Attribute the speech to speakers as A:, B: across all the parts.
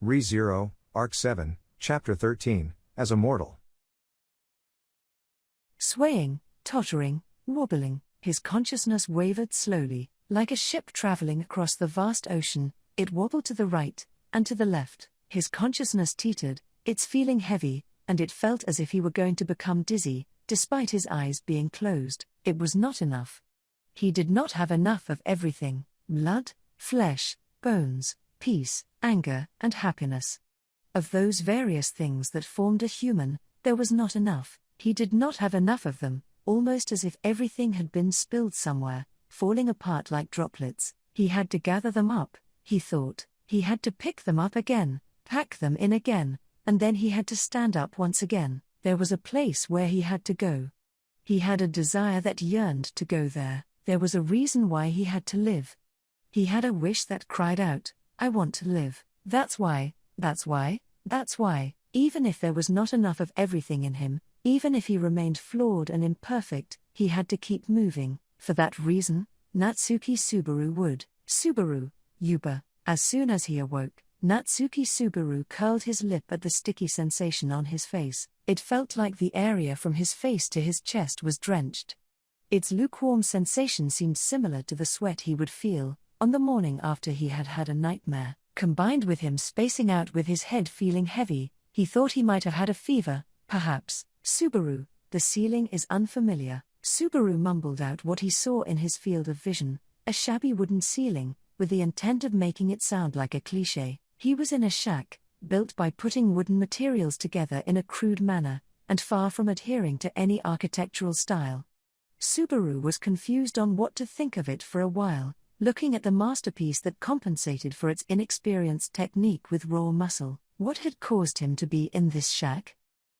A: Re:Zero, Arc 7, Chapter 13, As a Mortal.
B: Swaying, tottering, wobbling, his consciousness wavered slowly, like a ship traveling across the vast ocean. It wobbled to the right, and to the left. His consciousness teetered, its feeling heavy, and it felt as if he were going to become dizzy, despite his eyes being closed. It was not enough. He did not have enough of everything: blood, flesh, bones, peace, anger, and happiness. Of those various things that formed a human, there was not enough. He did not have enough of them, almost as if everything had been spilled somewhere, falling apart like droplets. He had to gather them up, he thought. He had to pick them up again, pack them in again, and then he had to stand up once again. There was a place where he had to go. He had a desire that yearned to go there. There was a reason why he had to live. He had a wish that cried out, "I want to live." That's why. Even if there was not enough of everything in him, even if he remained flawed and imperfect, he had to keep moving. For that reason, Natsuki Subaru would. Subaru, Yuba. As soon as he awoke, Natsuki Subaru curled his lip at the sticky sensation on his face. It felt like the area from his face to his chest was drenched. Its lukewarm sensation seemed similar to the sweat he would feel on the morning after he had had a nightmare. Combined with him spacing out with his head feeling heavy, he thought he might have had a fever, perhaps. Subaru, the ceiling is unfamiliar. Subaru mumbled out what he saw in his field of vision: a shabby wooden ceiling, with the intent of making it sound like a cliché. He was in a shack, built by putting wooden materials together in a crude manner, and far from adhering to any architectural style. Subaru was confused on what to think of it for a while, looking at the masterpiece that compensated for its inexperienced technique with raw muscle. What had caused him to be in this shack?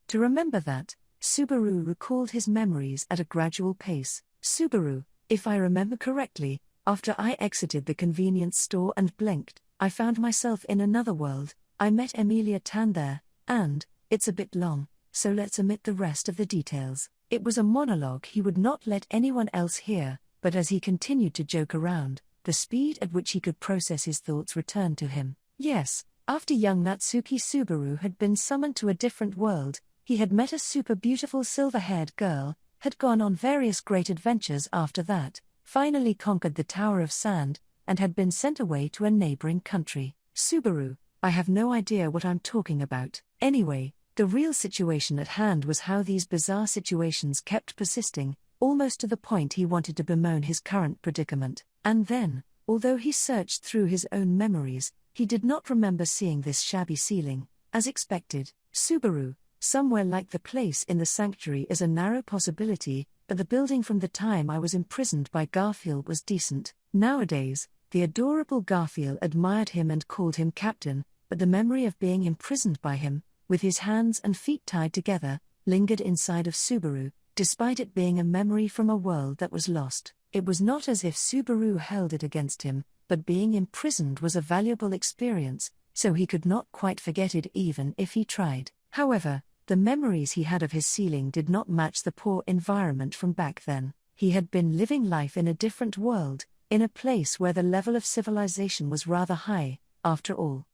B: To remember that, Subaru recalled his memories at a gradual pace. Subaru, if I remember correctly, after I exited the convenience store and blinked, I found myself in another world. I met Emilia Tan there, and, it's a bit long, so let's omit the rest of the details. It was a monologue he would not let anyone else hear, but as he continued to joke around, the speed at which he could process his thoughts returned to him. Yes, after young Natsuki Subaru had been summoned to a different world, he had met a super beautiful silver-haired girl, had gone on various great adventures after that, finally conquered the Tower of Sand, and had been sent away to a neighboring country. Subaru, I have no idea what I'm talking about. Anyway, the real situation at hand was how these bizarre situations kept persisting, almost to the point he wanted to bemoan his current predicament. And then, although he searched through his own memories, he did not remember seeing this shabby ceiling. As expected, Subaru, somewhere like the place in the sanctuary is a narrow possibility, but the building from the time I was imprisoned by Garfield was decent. Nowadays, the adorable Garfield admired him and called him captain, but the memory of being imprisoned by him, with his hands and feet tied together, lingered inside of Subaru, despite it being a memory from a world that was lost. It was not as if Subaru held it against him, but being imprisoned was a valuable experience, so he could not quite forget it even if he tried. However, the memories he had of his ceiling did not match the poor environment from back then. He had been living life in a different world, in a place where the level of civilization was rather high, after all.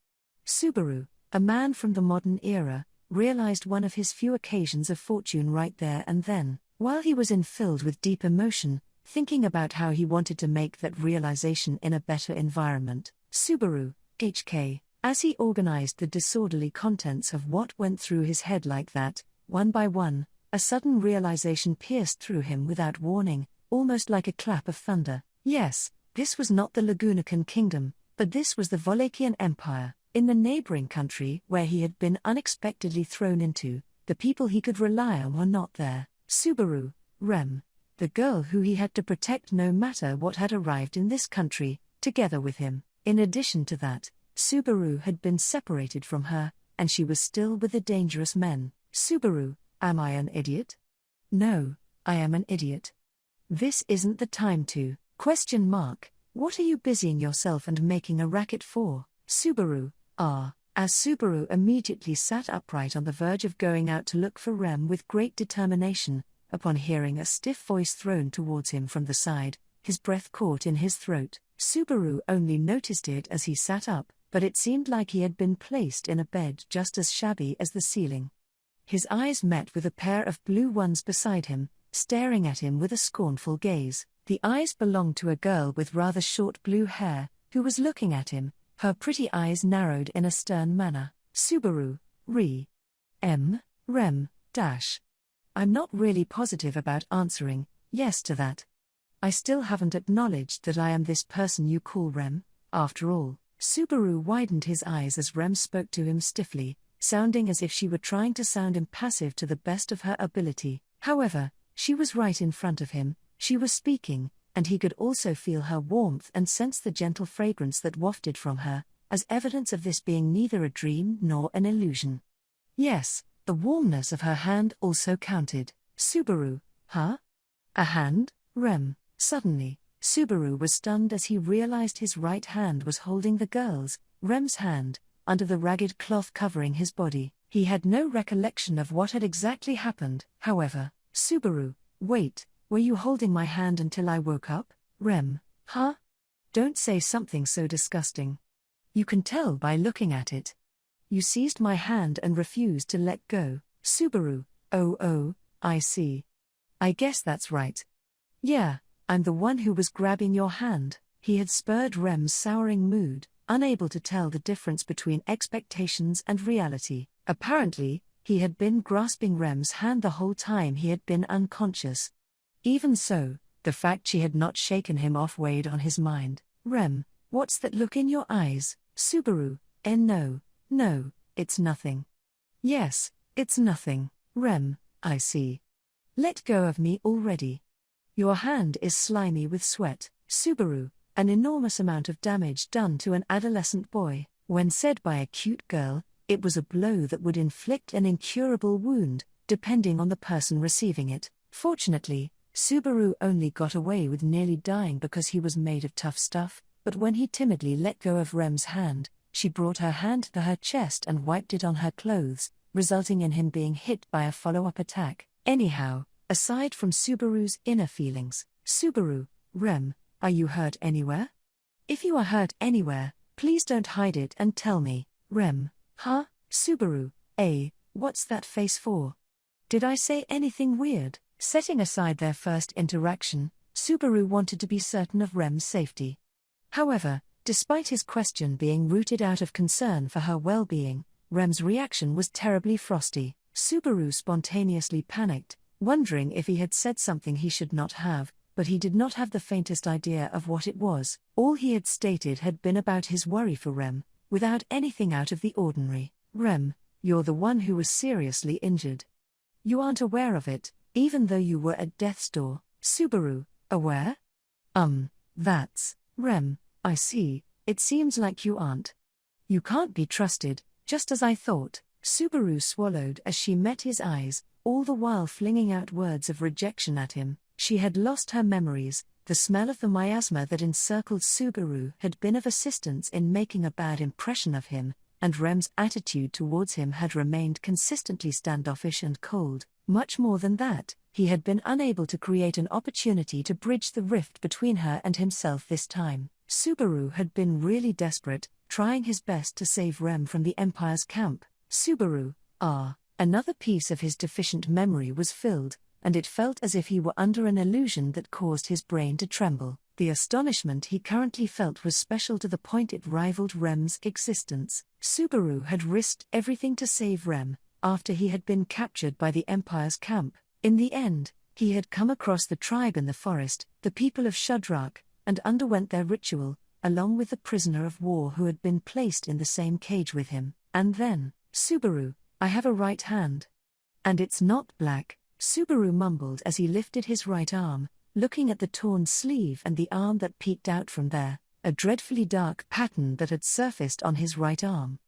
B: Subaru, a man from the modern era, realized one of his few occasions of fortune right there and then. While he was filled with deep emotion, thinking about how he wanted to make that realization in a better environment, Subaru, HK, as he organized the disorderly contents of what went through his head like that, one by one, a sudden realization pierced through him without warning, almost like a clap of thunder. Yes, this was not the Lagunican Kingdom, but this was the Volakian Empire. In the neighboring country where he had been unexpectedly thrown into, the people he could rely on were not there. Subaru, Rem, the girl who he had to protect no matter what, had arrived in this country, together with him. In addition to that, Subaru had been separated from her, and she was still with the dangerous men. Subaru, am I an idiot? No, I am an idiot. This isn't the time to. What are you busying yourself and making a racket for? Subaru, as Subaru immediately sat upright on the verge of going out to look for Rem with great determination, upon hearing a stiff voice thrown towards him from the side, his breath caught in his throat. Subaru only noticed it as he sat up, but it seemed like he had been placed in a bed just as shabby as the ceiling. His eyes met with a pair of blue ones beside him, staring at him with a scornful gaze. The eyes belonged to a girl with rather short blue hair, who was looking at him, her pretty eyes narrowed in a stern manner. Subaru, Rem, dash. I'm not really positive about answering yes to that. I still haven't acknowledged that I am this person you call Rem, after all. Subaru widened his eyes as Rem spoke to him stiffly, sounding as if she were trying to sound impassive to the best of her ability. However, she was right in front of him, she was speaking, and he could also feel her warmth and sense the gentle fragrance that wafted from her, as evidence of this being neither a dream nor an illusion. Yes, the warmness of her hand also counted. Subaru, huh? A hand? Rem. Suddenly, Subaru was stunned as he realized his right hand was holding the girl's, Rem's hand, under the ragged cloth covering his body. He had no recollection of what had exactly happened, however. Subaru, wait, were you holding my hand until I woke up? Rem, huh? Don't say something so disgusting. You can tell by looking at it. You seized my hand and refused to let go. Subaru, oh, I see. I guess that's right. Yeah, I'm the one who was grabbing your hand. He had spurred Rem's souring mood, unable to tell the difference between expectations and reality. Apparently, he had been grasping Rem's hand the whole time he had been unconscious. Even so, the fact she had not shaken him off weighed on his mind. Rem, what's that look in your eyes? Subaru, no, it's nothing. Yes, it's nothing. Rem, I see. Let go of me already. Your hand is slimy with sweat. Subaru, an enormous amount of damage done to an adolescent boy. When said by a cute girl, it was a blow that would inflict an incurable wound, depending on the person receiving it. Fortunately, Subaru only got away with nearly dying because he was made of tough stuff, but when he timidly let go of Rem's hand, she brought her hand to her chest and wiped it on her clothes, resulting in him being hit by a follow-up attack. Anyhow, aside from Subaru's inner feelings, Subaru, Rem, are you hurt anywhere? If you are hurt anywhere, please don't hide it and tell me. Rem, huh? Subaru, what's that face for? Did I say anything weird? Setting aside their first interaction, Subaru wanted to be certain of Rem's safety. However, despite his question being rooted out of concern for her well-being, Rem's reaction was terribly frosty. Subaru spontaneously panicked, wondering if he had said something he should not have, but he did not have the faintest idea of what it was. All he had stated had been about his worry for Rem, without anything out of the ordinary. Rem, you're the one who was seriously injured. You aren't aware of it, even though you were at death's door. Subaru, aware? That's, Rem, I see, it seems like you aren't. You can't be trusted, just as I thought. Subaru swallowed as she met his eyes, all the while flinging out words of rejection at him. She had lost her memories. The smell of the miasma that encircled Subaru had been of assistance in making a bad impression of him, and Rem's attitude towards him had remained consistently standoffish and cold. Much more than that, he had been unable to create an opportunity to bridge the rift between her and himself this time. Subaru had been really desperate, trying his best to save Rem from the Empire's camp. Subaru, another piece of his deficient memory was filled, and it felt as if he were under an illusion that caused his brain to tremble. The astonishment he currently felt was special to the point it rivaled Rem's existence. Subaru had risked everything to save Rem, after he had been captured by the Empire's camp. In the end, he had come across the tribe in the forest, the people of Shudrak, and underwent their ritual, along with the prisoner of war who had been placed in the same cage with him. And then, Subaru, I have a right hand. And it's not black, Subaru mumbled as he lifted his right arm, looking at the torn sleeve and the arm that peeked out from there, a dreadfully dark pattern that had surfaced on his right arm.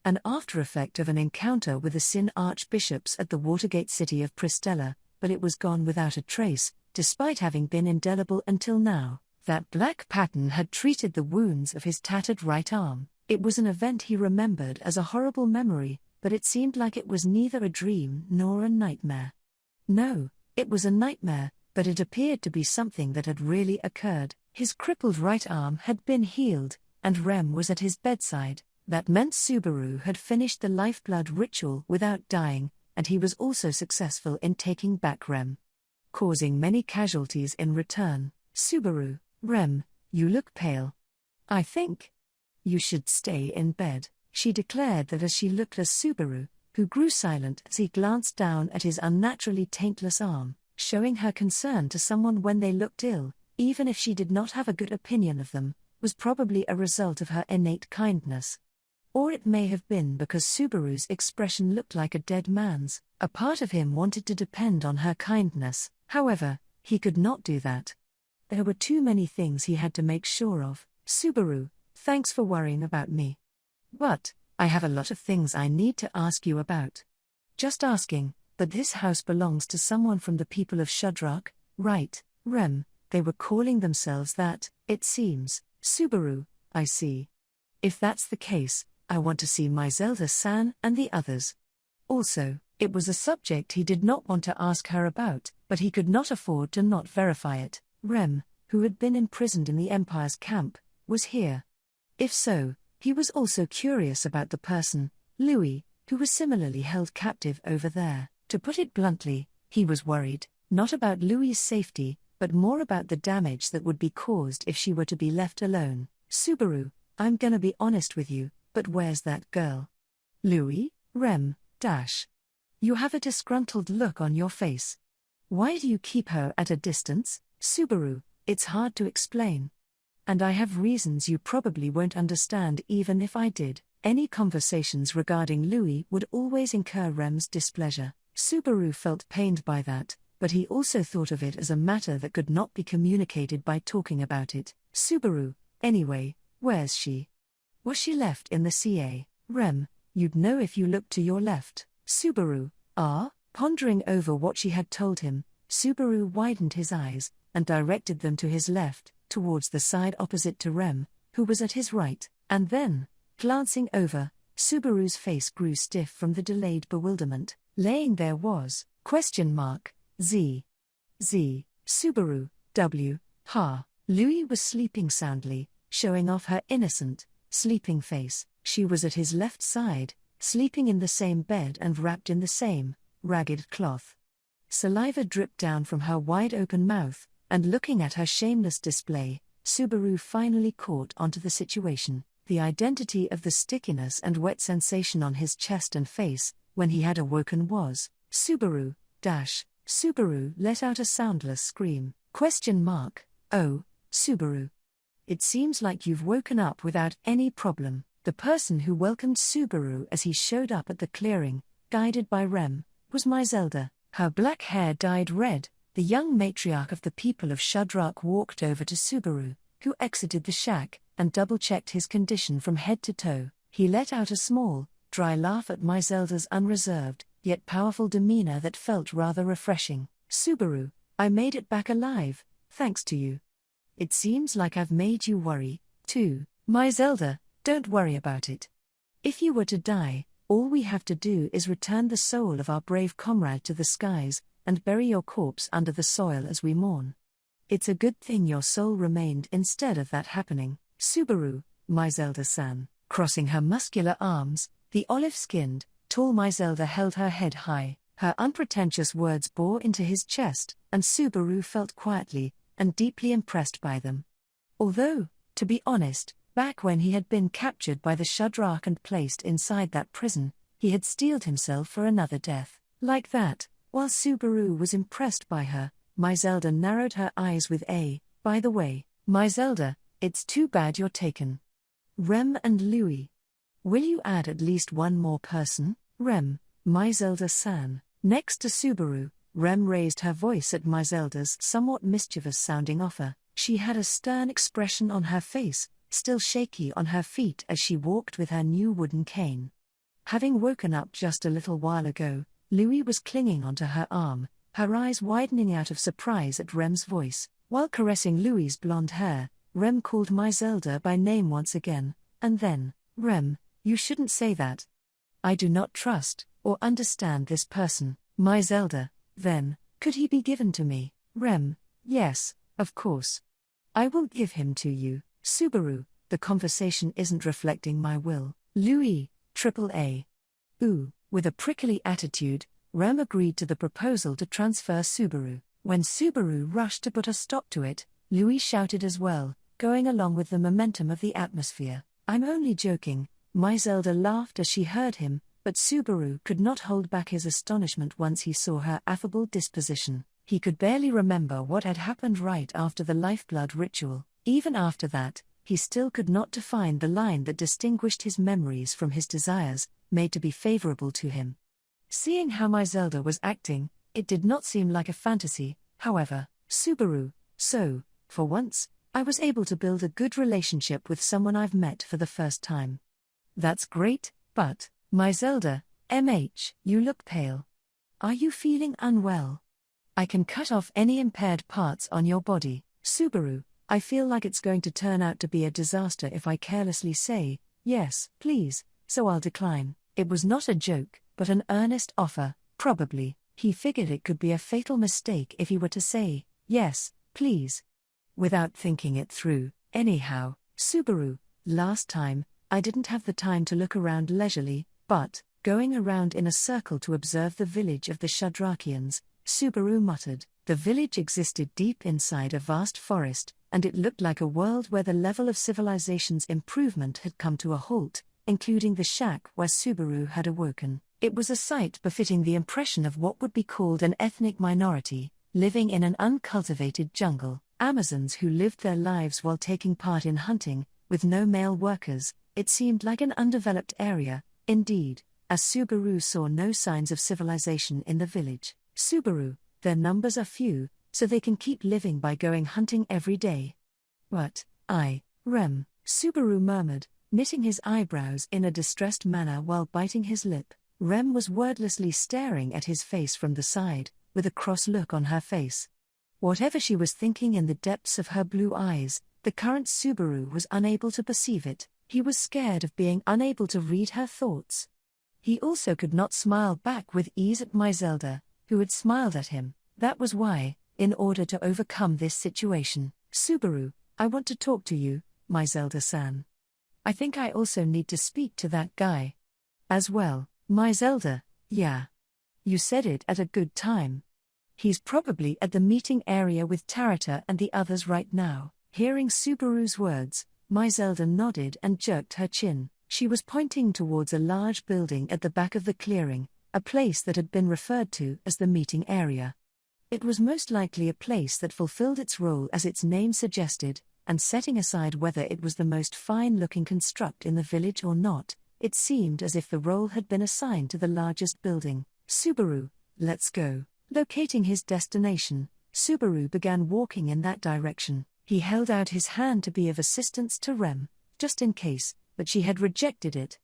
B: An after-effect of an encounter with the Sin archbishops at the Watergate city of Pristella, but it was gone without a trace, despite having been indelible until now. That black pattern had treated the wounds of his tattered right arm. It was an event he remembered as a horrible memory, but it seemed like it was neither a dream nor a nightmare. No, it was a nightmare, but it appeared to be something that had really occurred. His crippled right arm had been healed, and Rem was at his bedside. That meant Subaru had finished the lifeblood ritual without dying, and he was also successful in taking back Rem, causing many casualties in return. Subaru, Rem, you look pale. I think you should stay in bed, she declared that as she looked at Subaru, who grew silent as he glanced down at his unnaturally taintless arm, showing her concern to someone when they looked ill, even if she did not have a good opinion of them, was probably a result of her innate kindness. Or it may have been because Subaru's expression looked like a dead man's. A part of him wanted to depend on her kindness, however, he could not do that. There were too many things he had to make sure of. Subaru, thanks for worrying about me. But I have a lot of things I need to ask you about. Just asking, but this house belongs to someone from the people of Shudrak, right, Rem? They were calling themselves that, it seems. Subaru, I see. If that's the case, I want to see my Zelda-san and the others. Also, it was a subject he did not want to ask her about, but he could not afford to not verify it. Rem, who had been imprisoned in the Empire's camp, was here. If so, he was also curious about the person, Louis, who was similarly held captive over there. To put it bluntly, he was worried, not about Louis's safety, but more about the damage that would be caused if she were to be left alone. Subaru, I'm gonna be honest with you, but where's that girl? Louis, Rem, dash. You have a disgruntled look on your face. Why do you keep her at a distance? Subaru, it's hard to explain. And I have reasons you probably won't understand even if I did. Any conversations regarding Louis would always incur Rem's displeasure. Subaru felt pained by that, but he also thought of it as a matter that could not be communicated by talking about it. Subaru, anyway, where's she? Was she left in the CA? Rem, you'd know if you looked to your left. Subaru, pondering over what she had told him, Subaru widened his eyes, and directed them to his left, towards the side opposite to Rem, who was at his right, and then, glancing over, Subaru's face grew stiff from the delayed bewilderment. Laying there was, ? Z. Subaru, W. Ha. Louis was sleeping soundly, showing off her innocent, sleeping face. She was at his left side, sleeping in the same bed and wrapped in the same, ragged cloth. Saliva dripped down from her wide-open mouth, and looking at her shameless display, Subaru finally caught onto the situation. The identity of the stickiness and wet sensation on his chest and face, when he had awoken was, Subaru, Subaru let out a soundless scream. ? Oh, Subaru. It seems like you've woken up without any problem. The person who welcomed Subaru as he showed up at the clearing, guided by Rem, was my Zelda. Her black hair dyed red. The young matriarch of the people of Shudrak walked over to Subaru, who exited the shack, and double-checked his condition from head to toe. He let out a small, dry laugh at my Zelda's unreserved, yet powerful demeanor that felt rather refreshing. Subaru, I made it back alive, thanks to you. It seems like I've made you worry, too. My Zelda, don't worry about it. If you were to die, all we have to do is return the soul of our brave comrade to the skies, and bury your corpse under the soil as we mourn. It's a good thing your soul remained instead of that happening. Subaru, my Zelda-san. Crossing her muscular arms, the olive-skinned, tall my Zelda held her head high. Her unpretentious words bore into his chest, and Subaru felt quietly and deeply impressed by them. Although, to be honest, back when he had been captured by the Shudrak and placed inside that prison, he had steeled himself for another death. Like that, while Subaru was impressed by her, my Zelda narrowed her eyes with a, by the way, my Zelda, it's too bad you're taken. Rem and Louis. Will you add at least one more person? Rem, my Zelda-san. Next to Subaru, Rem raised her voice at my Zelda's somewhat mischievous-sounding offer. She had a stern expression on her face, still shaky on her feet as she walked with her new wooden cane. Having woken up just a little while ago, Louis was clinging onto her arm, her eyes widening out of surprise at Rem's voice. While caressing Louis's blonde hair, Rem called my Zelda by name once again, and then, Rem, you shouldn't say that. I do not trust or understand this person. My Zelda, then, could he be given to me? Rem, yes, of course. I will give him to you. Subaru, the conversation isn't reflecting my will. Louis, AAA. Ooh, with a prickly attitude, Rem agreed to the proposal to transfer Subaru. When Subaru rushed to put a stop to it, Louis shouted as well, going along with the momentum of the atmosphere. "I'm only joking," Zelda laughed as she heard him, but Subaru could not hold back his astonishment once he saw her affable disposition. He could barely remember what had happened right after the lifeblood ritual. Even after that, he still could not define the line that distinguished his memories from his desires, made to be favorable to him. Seeing how Zelda was acting, it did not seem like a fantasy, however. "Subaru, so, for once, I was able to build a good relationship with someone I've met for the first time." "That's great, but, Zelda, you look pale. Are you feeling unwell? I can cut off any impaired parts on your body." "Subaru, I feel like it's going to turn out to be a disaster if I carelessly say, yes, please, so I'll decline." It was not a joke, but an earnest offer, probably. He figured it could be a fatal mistake if he were to say, yes, please, without thinking it through. "Anyhow, Subaru, last time, I didn't have the time to look around leisurely, but, going around in a circle to observe the village of the Shudrakians," Subaru muttered. The village existed deep inside a vast forest, and it looked like a world where the level of civilization's improvement had come to a halt, including the shack where Subaru had awoken. It was a sight befitting the impression of what would be called an ethnic minority, living in an uncultivated jungle. Amazons who lived their lives while taking part in hunting, with no male workers. It seemed like an undeveloped area, indeed, as Subaru saw no signs of civilization in the village. "Subaru, their numbers are few, so they can keep living by going hunting every day." "But, Rem," Subaru murmured, knitting his eyebrows in a distressed manner while biting his lip. Rem was wordlessly staring at his face from the side, with a cross look on her face. Whatever she was thinking in the depths of her blue eyes, the current Subaru was unable to perceive it. He was scared of being unable to read her thoughts. He also could not smile back with ease at Zelda, who had smiled at him. That was why, in order to overcome this situation, "Subaru, I want to talk to you, Zelda-san. I think I also need to speak to that guy." "As well, Zelda, yeah. You said it at a good time. He's probably at the meeting area with Tarata and the others right now." Hearing Subaru's words, Zelda nodded and jerked her chin. She was pointing towards a large building at the back of the clearing, a place that had been referred to as the meeting area. It was most likely a place that fulfilled its role as its name suggested, and setting aside whether it was the most fine-looking construct in the village or not, it seemed as if the role had been assigned to the largest building. "Subaru, let's go." Locating his destination, Subaru began walking in that direction. He held out his hand to be of assistance to Rem, just in case, but she had rejected it.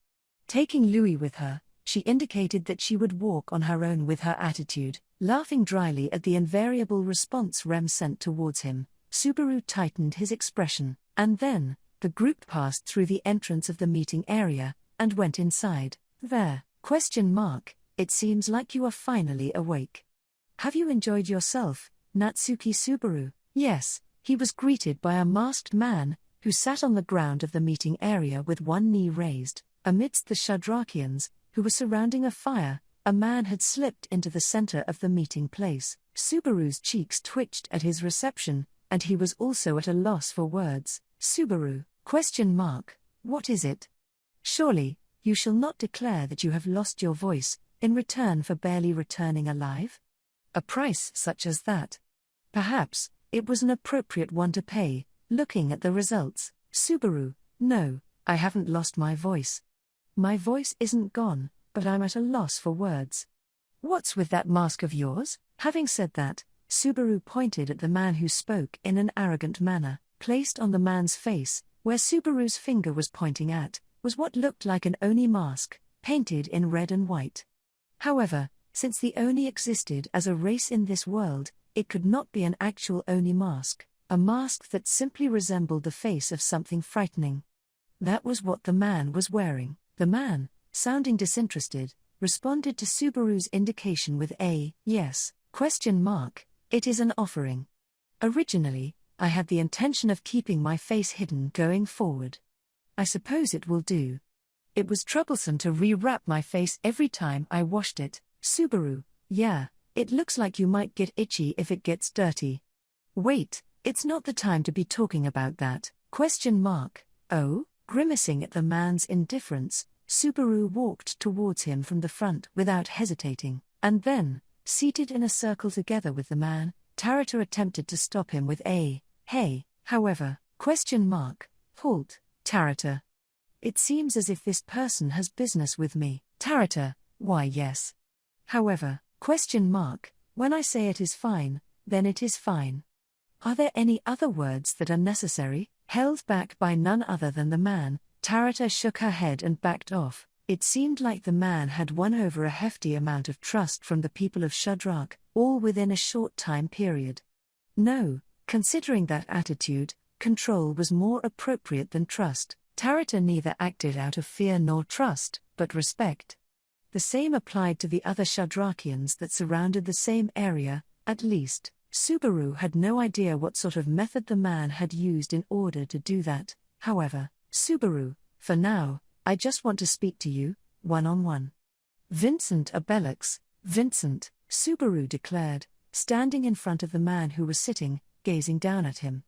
B: Taking Louis with her, she indicated that she would walk on her own with her attitude. Laughing dryly at the invariable response Rem sent towards him, Subaru tightened his expression, and then, the group passed through the entrance of the meeting area, and went inside. "There, ? It seems like you are finally awake. Have you enjoyed yourself, Natsuki Subaru?" Yes, he was greeted by a masked man, who sat on the ground of the meeting area with one knee raised. Amidst the Shudrakians, who were surrounding a fire, a man had slipped into the center of the meeting place. Subaru's cheeks twitched at his reception, and he was also at a loss for words. "Subaru, ? What is it? Surely, you shall not declare that you have lost your voice, in return for barely returning alive? A price such as that? Perhaps, it was an appropriate one to pay, looking at the results." "Subaru, no, I haven't lost my voice. My voice isn't gone, but I'm at a loss for words. What's with that mask of yours?" Having said that, Subaru pointed at the man who spoke in an arrogant manner. Placed on the man's face, where Subaru's finger was pointing at, was what looked like an Oni mask, painted in red and white. However, since the Oni existed as a race in this world, it could not be an actual Oni mask, a mask that simply resembled the face of something frightening. That was what the man was wearing. The man, sounding disinterested, responded to Subaru's indication with a yes ? It is an offering. Originally, I had the intention of keeping my face hidden going forward. I suppose it will do. It was troublesome to re-wrap my face every time I washed it. Subaru, yeah, it looks like you might get itchy if it gets dirty. Wait, it's not the time to be talking about that. ? Oh? Grimacing at the man's indifference, Subaru walked towards him from the front without hesitating, and then, seated in a circle together with the man, Tarata attempted to stop him with a, hey, however, ? Halt, Tarata. It seems as if this person has business with me. Tarata, why yes. However, ? When I say it is fine, then it is fine. Are there any other words that are necessary? Held back by none other than the man, Tarata shook her head and backed off. It seemed like the man had won over a hefty amount of trust from the people of Shudrak, all within a short time period. No, considering that attitude, control was more appropriate than trust. Tarata neither acted out of fear nor trust, but respect. The same applied to the other Shudrakians that surrounded the same area, at least. Subaru had no idea what sort of method the man had used in order to do that. However, Subaru, for now, I just want to speak to you, one-on-one. Vincent Abelix, Vincent, Subaru declared, standing in front of the man who was sitting, gazing down at him.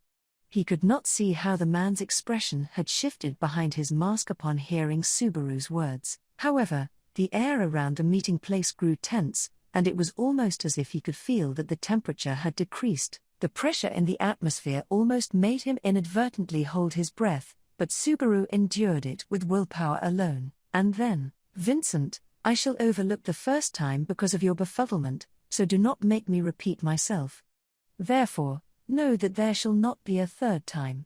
B: He could not see how the man's expression had shifted behind his mask upon hearing Subaru's words. However, the air around the meeting place grew tense, and it was almost as if he could feel that the temperature had decreased. The pressure in the atmosphere almost made him inadvertently hold his breath, but Subaru endured it with willpower alone. And then, Vincent, I shall overlook the first time because of your befuddlement, so do not make me repeat myself. Therefore, know that there shall not be a third time.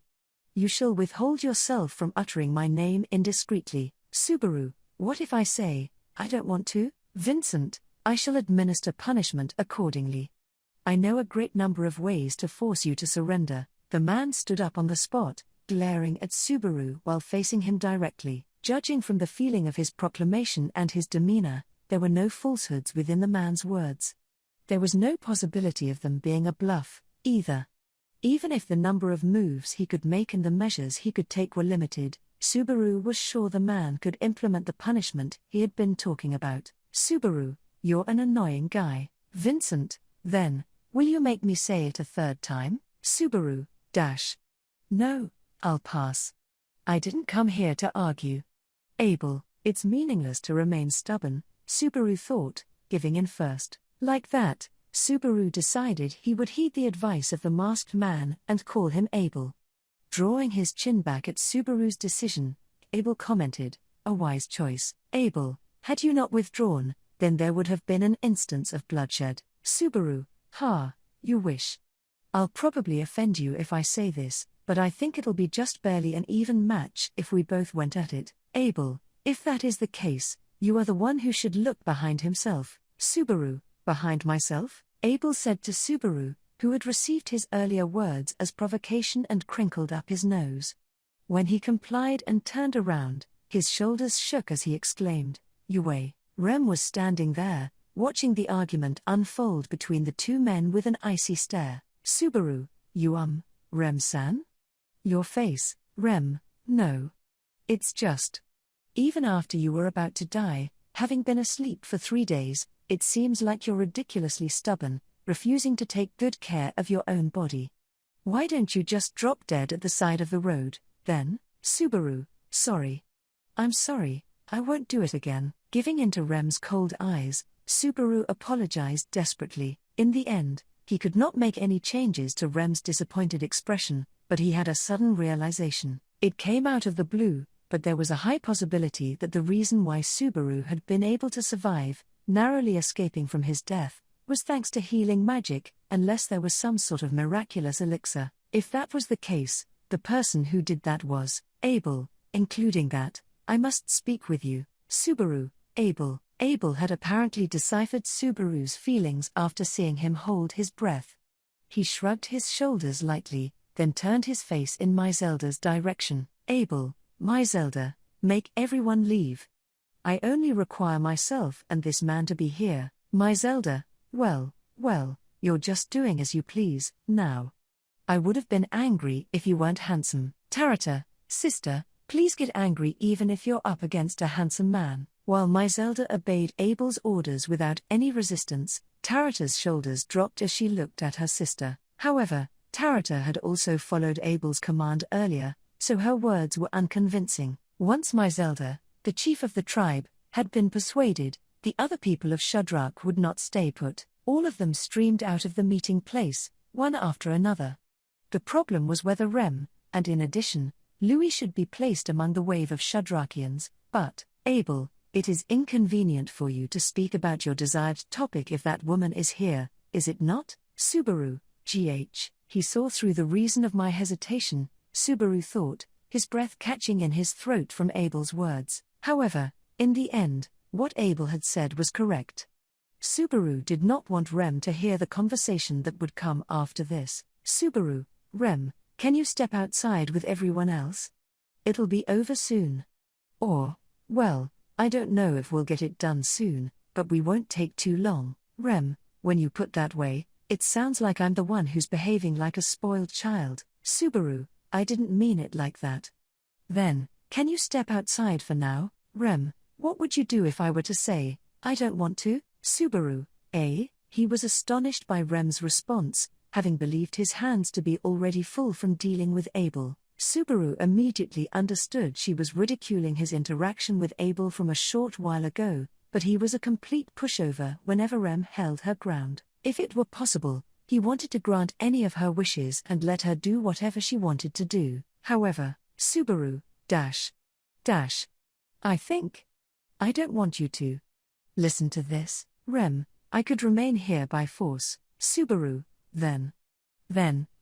B: You shall withhold yourself from uttering my name indiscreetly. Subaru, what if I say, I don't want to? Vincent, I shall administer punishment accordingly. I know a great number of ways to force you to surrender. The man stood up on the spot, glaring at Subaru while facing him directly. Judging from the feeling of his proclamation and his demeanor, there were no falsehoods within the man's words. There was no possibility of them being a bluff, either. Even if the number of moves he could make and the measures he could take were limited, Subaru was sure the man could implement the punishment he had been talking about. Subaru, you're an annoying guy. Vincent, then, will you make me say it a third time? Subaru, No, I'll pass. I didn't come here to argue. Abel, it's meaningless to remain stubborn, Subaru thought, giving in first. Like that, Subaru decided he would heed the advice of the masked man and call him Abel. Drawing his chin back at Subaru's decision, Abel commented, a wise choice. Abel, had you not withdrawn, then there would have been an instance of bloodshed. Subaru, you wish. I'll probably offend you if I say this, but I think it'll be just barely an even match if we both went at it. Abel, if that is the case, you are the one who should look behind himself. Subaru, behind myself? Abel said to Subaru, who had received his earlier words as provocation and crinkled up his nose. When he complied and turned around, his shoulders shook as he exclaimed, Yue. Rem was standing there, watching the argument unfold between the two men with an icy stare. Subaru, you Rem-san? Your face, Rem, no. It's just. Even after you were about to die, having been asleep for 3 days, it seems like you're ridiculously stubborn, refusing to take good care of your own body. Why don't you just drop dead at the side of the road, then? Subaru, sorry. I'm sorry, I won't do it again. Giving in to Rem's cold eyes, Subaru apologized desperately. In the end, he could not make any changes to Rem's disappointed expression, but he had a sudden realization. It came out of the blue, but there was a high possibility that the reason why Subaru had been able to survive, narrowly escaping from his death, was thanks to healing magic, unless there was some sort of miraculous elixir. If that was the case, the person who did that was Abel, including that. I must speak with you, Subaru. Abel. Abel had apparently deciphered Subaru's feelings after seeing him hold his breath. He shrugged his shoulders lightly, then turned his face in Myzelda's direction. Abel, Myzelda, make everyone leave. I only require myself and this man to be here. Myzelda, well, you're just doing as you please, now. I would have been angry if you weren't handsome. Tarata, sister, Please get angry even if you're up against a handsome man. While Myzelda obeyed Abel's orders without any resistance, Tarata's shoulders dropped as she looked at her sister. However, Tarata had also followed Abel's command earlier, so her words were unconvincing. Once Myzelda, the chief of the tribe, had been persuaded, the other people of Shudrak would not stay put. All of them streamed out of the meeting place, one after another. The problem was whether Rem, and in addition, Louis should be placed among the wave of Shudrakians. But, Abel, it is inconvenient for you to speak about your desired topic if that woman is here, is it not? Subaru, he saw through the reason of my hesitation, Subaru thought, his breath catching in his throat from Abel's words. However, in the end, what Abel had said was correct. Subaru did not want Rem to hear the conversation that would come after this. Subaru, Rem, can you step outside with everyone else? It'll be over soon. Or, well, I don't know if we'll get it done soon, but we won't take too long. Rem, when you put that way, it sounds like I'm the one who's behaving like a spoiled child. Subaru, I didn't mean it like that. Then, can you step outside for now? Rem, what would you do if I were to say, I don't want to? Subaru, eh? He was astonished by Rem's response, having believed his hands to be already full from dealing with Abel. Subaru immediately understood she was ridiculing his interaction with Abel from a short while ago, but he was a complete pushover whenever Rem held her ground. If it were possible, he wanted to grant any of her wishes and let her do whatever she wanted to do. However, Subaru, I think. I don't want you to. Listen to this, Rem, I could remain here by force. Subaru, then,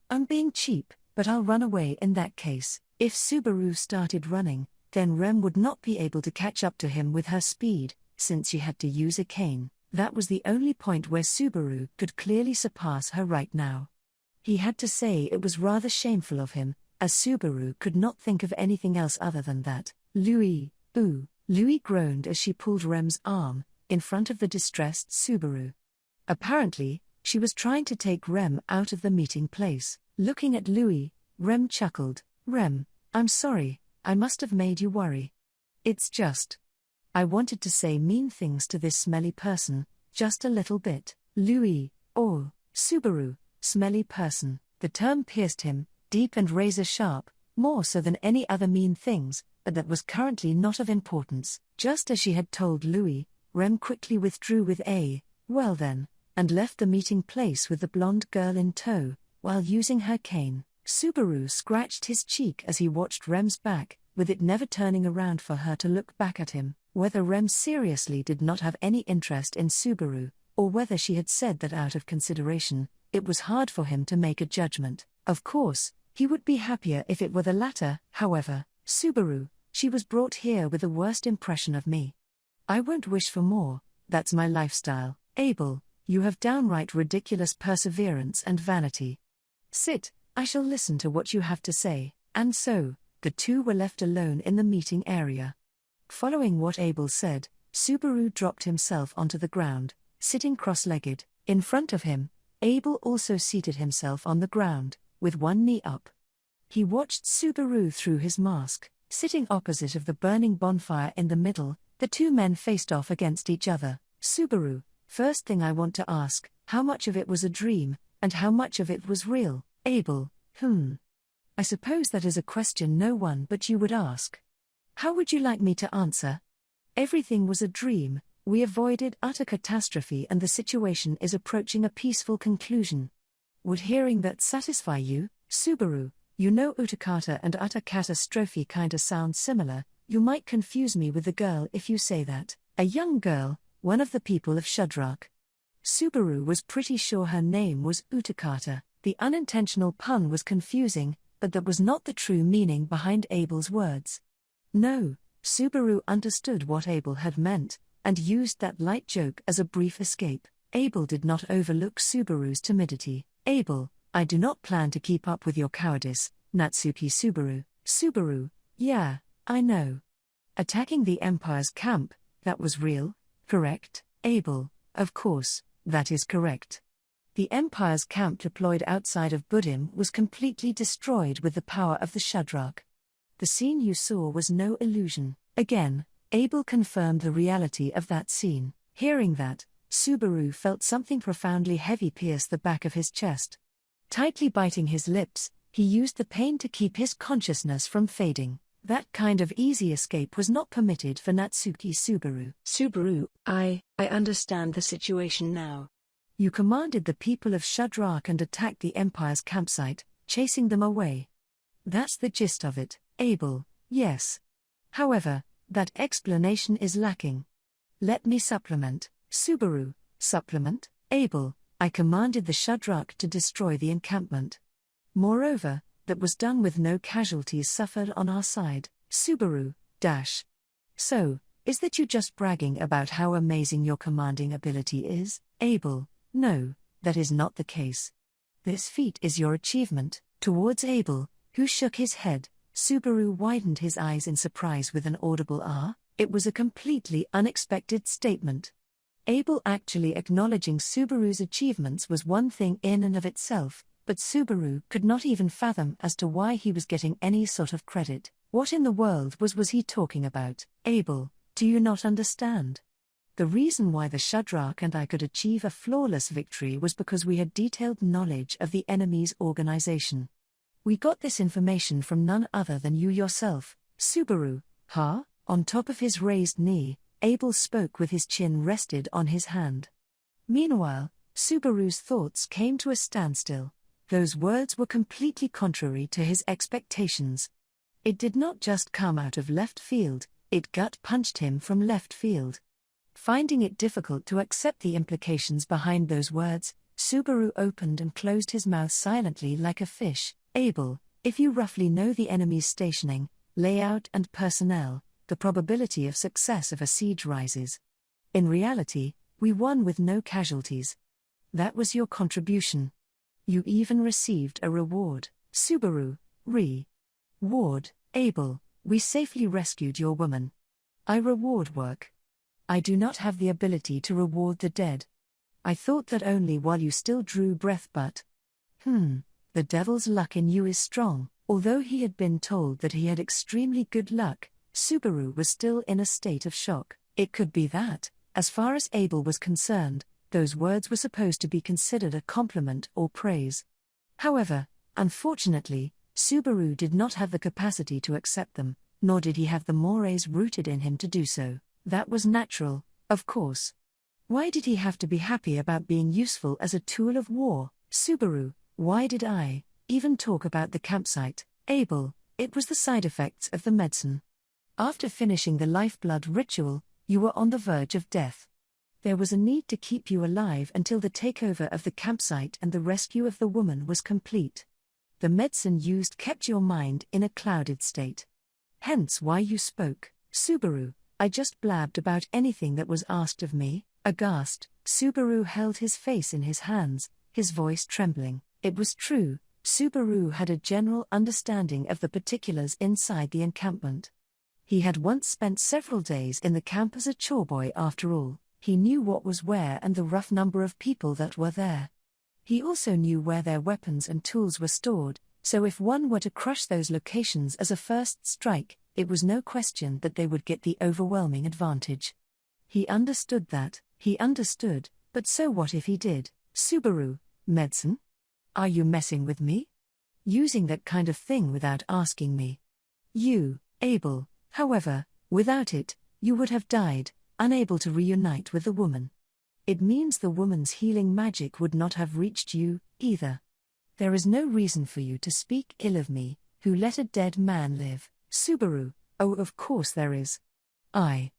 B: I'm being cheap, but I'll run away in that case. If Subaru started running, then Rem would not be able to catch up to him with her speed, since she had to use a cane. That was the only point where Subaru could clearly surpass her right now. He had to say it was rather shameful of him, as Subaru could not think of anything else other than that. Louis, ooh, Louis groaned as she pulled Rem's arm, in front of the distressed Subaru. Apparently, she was trying to take Rem out of the meeting place. Looking at Louis, Rem chuckled. Rem, I'm sorry, I must have made you worry. It's just, I wanted to say mean things to this smelly person, just a little bit. Louis, oh, Subaru, smelly person. The term pierced him, deep and razor sharp, more so than any other mean things, but that was currently not of importance. Just as she had told Louis, Rem quickly withdrew with a, well then, and left the meeting place with the blonde girl in tow, while using her cane. Subaru scratched his cheek as he watched Rem's back, with it never turning around for her to look back at him. Whether Rem seriously did not have any interest in Subaru, or whether she had said that out of consideration, it was hard for him to make a judgment. Of course, he would be happier if it were the latter. However, Subaru, she was brought here with the worst impression of me. I won't wish for more, that's my lifestyle. Abel, you have downright ridiculous perseverance and vanity. Sit, I shall listen to what you have to say. And so, the two were left alone in the meeting area. Following what Abel said, Subaru dropped himself onto the ground, sitting cross-legged. In front of him, Abel also seated himself on the ground, with one knee up. He watched Subaru through his mask. Sitting opposite of the burning bonfire in the middle, the two men faced off against each other. Subaru, first thing I want to ask, how much of it was a dream, and how much of it was real? Abel, I suppose that is a question no one but you would ask. How would you like me to answer? Everything was a dream, we avoided utter catastrophe and the situation is approaching a peaceful conclusion. Would hearing that satisfy you, Subaru? You know utakata and utter catastrophe kinda sound similar, you might confuse me with the girl if you say that. A young girl, one of the people of Shudrak. Subaru was pretty sure her name was Utakata. The unintentional pun was confusing, but that was not the true meaning behind Abel's words. No, Subaru understood what Abel had meant, and used that light joke as a brief escape. Abel did not overlook Subaru's timidity. Abel, I do not plan to keep up with your cowardice, Natsuki Subaru. Subaru, yeah, I know. Attacking the Empire's camp, that was real, correct? Abel, of course, that is correct. The Empire's camp deployed outside of Budim was completely destroyed with the power of the Shudrak. The scene you saw was no illusion. Again, Abel confirmed the reality of that scene. Hearing that, Subaru felt something profoundly heavy pierce the back of his chest. Tightly biting his lips, he used the pain to keep his consciousness from fading. That kind of easy escape was not permitted for Natsuki Subaru.
C: Subaru, I understand the situation now.
B: You commanded the people of Shudrak and attacked the Empire's campsite, chasing them away. That's the gist of it, Abel, yes. However, that explanation is lacking. Let me supplement. Subaru, supplement, Abel, I commanded the Shudrak to destroy the encampment. Moreover, that was done with no casualties suffered on our side. Subaru, dash. So, is that you just bragging about how amazing your commanding ability is, Abel? No, that is not the case. This feat is your achievement. Towards Abel, who shook his head, Subaru widened his eyes in surprise with an audible ah. It was a completely unexpected statement. Abel actually acknowledging Subaru's achievements was one thing in and of itself, but Subaru could not even fathom as to why he was getting any sort of credit. What in the world was he talking about? Abel, do you not understand? The reason why the Shudrak and I could achieve a flawless victory was because we had detailed knowledge of the enemy's organization. We got this information from none other than you yourself, Subaru. Huh? On top of his raised knee, Abel spoke with his chin rested on his hand. Meanwhile, Subaru's thoughts came to a standstill. Those words were completely contrary to his expectations. It did not just come out of left field, it gut-punched him from left field. Finding it difficult to accept the implications behind those words, Subaru opened and closed his mouth silently like a fish. Abel, if you roughly know the enemy's stationing, layout and personnel, the probability of success of a siege rises. In reality, we won with no casualties. That was your contribution. You even received a reward. Subaru, reward, Abel, we safely rescued your woman. I reward work. I do not have the ability to reward the dead. I thought that only while you still drew breath, but the devil's luck in you is strong. Although he had been told that he had extremely good luck, Subaru was still in a state of shock. It could be that, as far as Abel was concerned, those words were supposed to be considered a compliment or praise. However, unfortunately, Subaru did not have the capacity to accept them, nor did he have the mores rooted in him to do so. That was natural, of course. Why did he have to be happy about being useful as a tool of war? Subaru, why did I even talk about the campsite? Abel, it was the side effects of the medicine. After finishing the lifeblood ritual, you were on the verge of death. There was a need to keep you alive until the takeover of the campsite and the rescue of the woman was complete. The medicine used kept your mind in a clouded state. Hence why you spoke. Subaru, I just blabbed about anything that was asked of me. Aghast, Subaru held his face in his hands, his voice trembling. It was true, Subaru had a general understanding of the particulars inside the encampment. He had once spent several days in the camp as a choreboy after all. He knew what was where and the rough number of people that were there. He also knew where their weapons and tools were stored, so if one were to crush those locations as a first strike, it was no question that they would get the overwhelming advantage. He understood that, but so what if he did? Subaru, medicine? Are you messing with me? Using that kind of thing without asking me? You, Abel, however, without it, you would have died, unable to reunite with the woman. It means the woman's healing magic would not have reached you, either. There is no reason for you to speak ill of me, who let a dead man live. Subaru, oh of course there is. I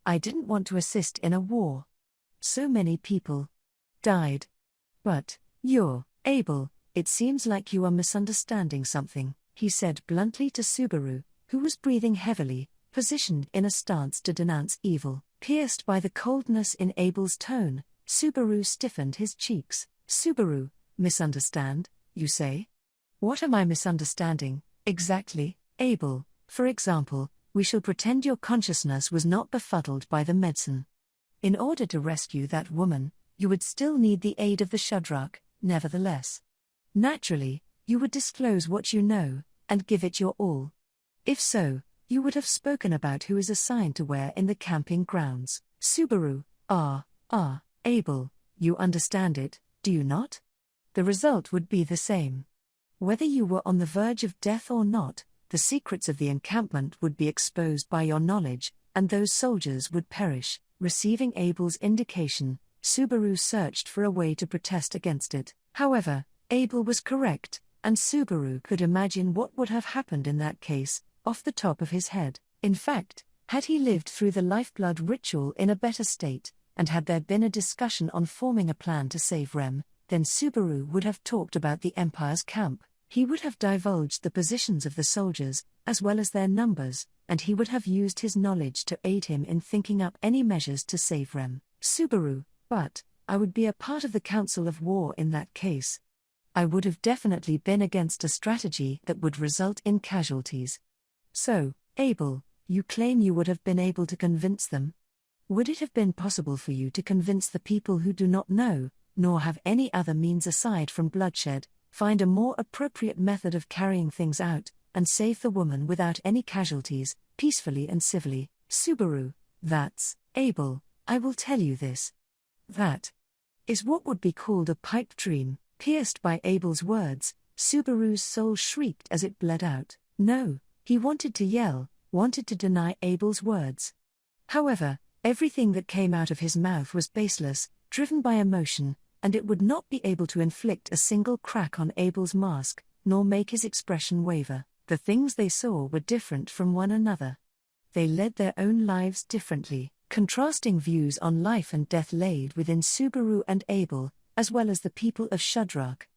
B: didn't want to assist in a war. So many people died. But, you're, Abel, it seems like you are misunderstanding something, he said bluntly to Subaru, who was breathing heavily, positioned in a stance to denounce evil. Pierced by the coldness in Abel's tone, Subaru stiffened his cheeks. Subaru, misunderstand, you say? What am I misunderstanding, exactly, Abel? For example, we shall pretend your consciousness was not befuddled by the medicine. In order to rescue that woman, you would still need the aid of the Shudrak, nevertheless. Naturally, you would disclose what you know, and give it your all. If so, you would have spoken about who is assigned to where in the camping grounds. Subaru, Abel, you understand it, do you not? The result would be the same. Whether you were on the verge of death or not, the secrets of the encampment would be exposed by your knowledge, and those soldiers would perish. Receiving Abel's indication, Subaru searched for a way to protest against it. However, Abel was correct, and Subaru could imagine what would have happened in that case, off the top of his head. In fact, had he lived through the lifeblood ritual in a better state, and had there been a discussion on forming a plan to save Rem, then Subaru would have talked about the Empire's camp. He would have divulged the positions of the soldiers, as well as their numbers, and he would have used his knowledge to aid him in thinking up any measures to save Rem. Subaru, but I would be a part of the Council of War in that case. I would have definitely been against a strategy that would result in casualties. So, Abel, you claim you would have been able to convince them? Would it have been possible for you to convince the people who do not know, nor have any other means aside from bloodshed, find a more appropriate method of carrying things out, and save the woman without any casualties, peacefully and civilly? Subaru, that's, Abel, I will tell you this. That is what would be called a pipe dream. Pierced by Abel's words, Subaru's soul shrieked as it bled out. No, he wanted to yell, wanted to deny Abel's words. However, everything that came out of his mouth was baseless, driven by emotion, and it would not be able to inflict a single crack on Abel's mask, nor make his expression waver. The things they saw were different from one another. They led their own lives differently. Contrasting views on life and death laid within Subaru and Abel, as well as the people of Shudrak.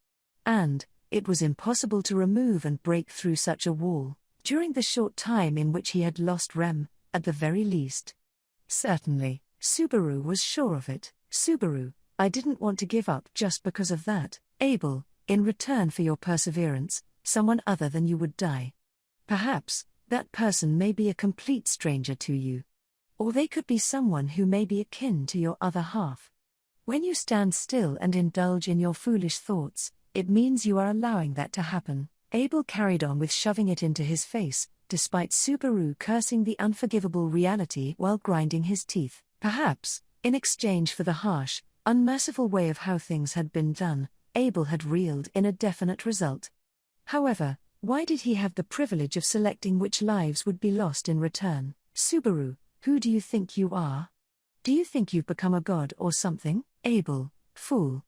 B: And it was impossible to remove and break through such a wall, during the short time in which he had lost Rem, at the very least. Certainly, Subaru was sure of it. Subaru, I didn't want to give up just because of that. Abel, in return for your perseverance, someone other than you would die. Perhaps, that person may be a complete stranger to you. Or they could be someone who may be akin to your other half. When you stand still and indulge in your foolish thoughts, it means you are allowing that to happen. Abel carried on with shoving it into his face, despite Subaru cursing the unforgivable reality while grinding his teeth. Perhaps, in exchange for the harsh, unmerciful way of how things had been done, Abel had reeled in a definite result. However, why did he have the privilege of selecting which lives would be lost in return? Subaru, who do you think you are? Do you think you've become a god or something? Abel, fool.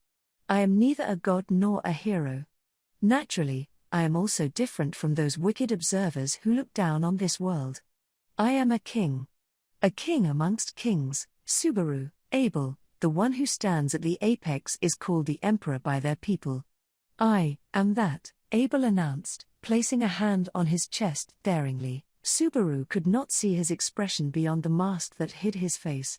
B: I am neither a god nor a hero. Naturally, I am also different from those wicked observers who look down on this world. I am a king. A king amongst kings. Subaru, Abel, the one who stands at the apex is called the emperor by their people. I am that, Abel announced, placing a hand on his chest daringly. Subaru could not see his expression beyond the mask that hid his face.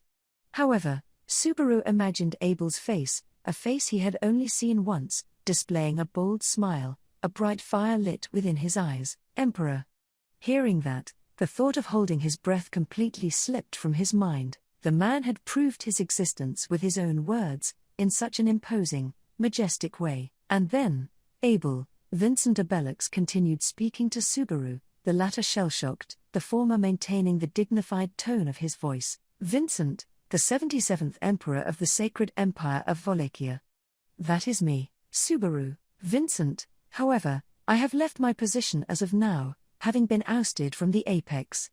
B: However, Subaru imagined Abel's face, a face he had only seen once, displaying a bold smile, a bright fire lit within his eyes. Emperor. Hearing that, the thought of holding his breath completely slipped from his mind. The man had proved his existence with his own words, in such an imposing, majestic way. And then, Abel, Vincent Abelix continued speaking to Subaru, the latter shell-shocked, the former maintaining the dignified tone of his voice. Vincent, the 77th Emperor of the Sacred Empire of Wallachia. That is me, Subaru. Vincent, however, I have left my position as of now, having been ousted from the apex.